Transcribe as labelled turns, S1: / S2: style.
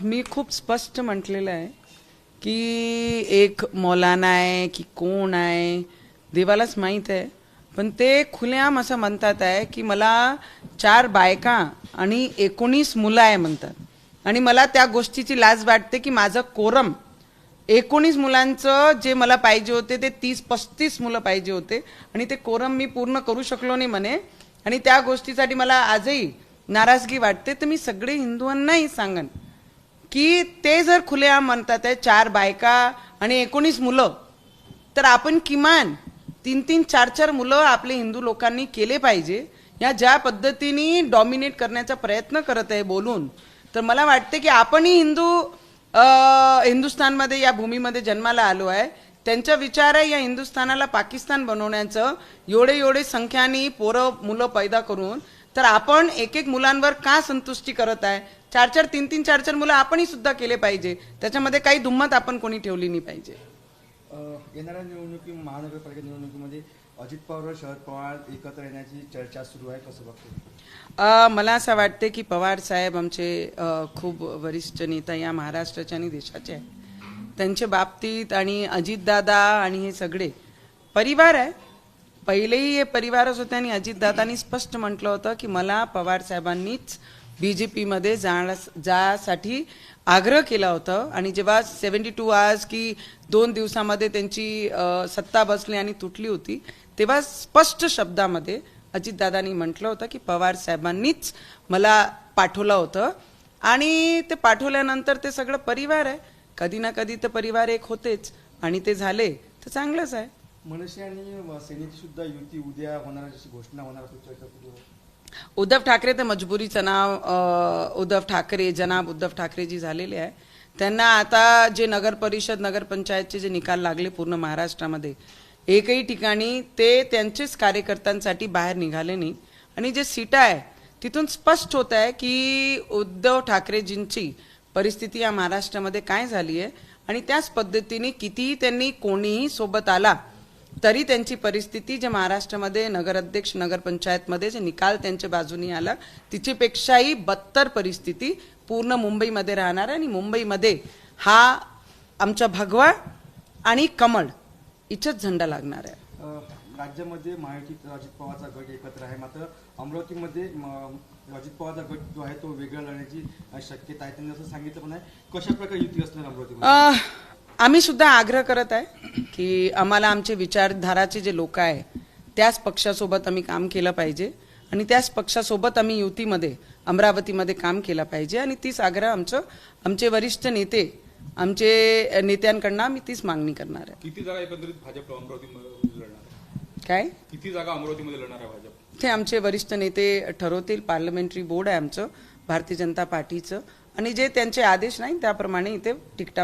S1: मी खूप स्पष्ट म्हटलेलं आहे की एक मौलाना आहे की कोण आहे देवालाच माहीत आहे, पण ते खुलेआम असं म्हणतात आहे की मला 4 बायका आणि 19 मुलं आहे म्हणतात. आणि मला त्या गोष्टीची लाज वाटते की माझं कोरम 19 मुलांचं जे मला पाहिजे होते ते 30-35 मुलं पाहिजे होते आणि ते कोरम मी पूर्ण करू शकलो नाही म्हणे. आणि त्या गोष्टीसाठी मला आजही नाराजगी वाटते. तर मी सगळे हिंदुंनाही सांगन की ते जर खुलेआम म्हणतात आहे 4 बायका आणि 19 मुलं, तर आपण किमान 3-3, 4-4 मुलं आपले हिंदू लोकांनी केले पाहिजे. या ज्या पद्धतीने डॉमिनेट करण्याचा प्रयत्न करत आहे बोलून, तर मला वाटते की आपणही हिंदुस्थानमध्ये या भूमीमध्ये जन्माला आलो आहे. त्यांचा विचार आहे या हिंदुस्थानाला पाकिस्तान बनवण्याचं. एवढे संख्याने पोरं मुलं पैदा करून तर आपण एक एक मुलांवर का संतुष्टी करत आहे? 4-4, 3-3, 4-4 मुलं आपणही सुद्धा केले पाहिजे. त्याच्यामध्ये काही दुम्मत आपण कोणी ठेवली नाही पाहिजे.
S2: येणाऱ्या महानगरपालिका निवडणुकीमध्ये अजित पवार व शरद पवार एकत्र येण्याची चर्चा सुरू आहे, कसं बघतो?
S1: मला असं वाटते की पवार साहेब आमचे खूप वरिष्ठ नेता या महाराष्ट्राचे आणि देशाचे आहे. त्यांच्या बाबतीत आणि अजितदादा आणि हे सगळे परिवार आहे. पहिलेही हे परिवारच होते आणि अजितदादांनी स्पष्ट म्हटलं होतं की मला पवार साहेबांनीच BJP मध्ये जासाठी आग्रह केला होता. आणि जेव्हा 72 आवर्स की 2 दिवसामध्ये त्यांची सत्ता बसली आणि तुटली होती, तेव्हा स्पष्ट शब्दामध्ये अजितदादांनी म्हटलं होतं की पवार साहेबांनीच मला पाठवलं होतं. आणि ते पाठवल्यानंतर ते सगळं परिवार आहे. कधी ना कधी तर परिवार एक होतेच आणि ते झाले तर चांगलंच आहे.
S2: मनसे आणि सेनेची सुद्धा युती उद्या होणार अशी घोषणा होणार असं चर्चा सुरू आहे.
S1: उद्धव ठाकरे तर मजबुरीचं नाव जनाब उद्धव ठाकरेजी झालेले आहे. त्यांना आता जे नगर परिषद नगरपंचायतचे जे निकाल लागले पूर्ण महाराष्ट्रामध्ये, एकही ठिकाणी ते त्यांचेच कार्यकर्त्यांसाठी बाहेर निघाले नाही. आणि जे सीटा आहे तिथून स्पष्ट होत आहे की उद्धव ठाकरेजींची परिस्थिती या महाराष्ट्रामध्ये काय झाली आहे. आणि त्याच पद्धतीने कितीही त्यांनी कोणीही सोबत आला तरी त्यांची परिस्थिती जे महाराष्ट्रामध्ये नगराध्यक्ष नगरपंचायतमध्ये जे निकाल त्यांच्या बाजूनी आला तिच्यापेक्षाही बदतर परिस्थिती पूर्ण मुंबईमध्ये राहणार आहे. आणि मुंबईमध्ये हा आमचा भगवा आणि कमळ इथंच झेंडा लागणार आहे.
S2: राज्यामध्ये महायुतीत अजित पवारचा गट एकत्र आहे, मात्र अमरावतीमध्ये अजित पवारचा गट जो आहे तो वेगळा लढण्याची शक्यता आहे. त्यांनी असं सांगितलं पण आहे. कशा प्रकारे युती असणार अमरावतीमध्ये?
S1: आम्ही सुद्धा आग्रह करत आहे की आम्हाला आमचे विचारधाराचे जे लोक आहे त्याच पक्षासोबत आम्ही काम केलं पाहिजे आणि त्याच पक्षासोबत आम्ही युतीमध्ये अमरावतीमध्ये काम केलं पाहिजे. आणि तीच आग्रह आमचे वरिष्ठ नेते आमचे नेत्यांकडनं आम्ही तीच मागणी करणार आहे.
S3: किती जागा एकंदरीत भाजप अमरावतीमध्ये लढणार आहे?
S1: काय
S3: किती जागा अमरावतीमध्ये लढणार आहे भाजप?
S1: ते आमचे वरिष्ठ नेते ठरवतील. पार्लमेंटरी बोर्ड आहे आमचं भारतीय जनता पार्टीचं आणि जे त्यांचे आदेश नाही त्याप्रमाणे इथे तिकिटा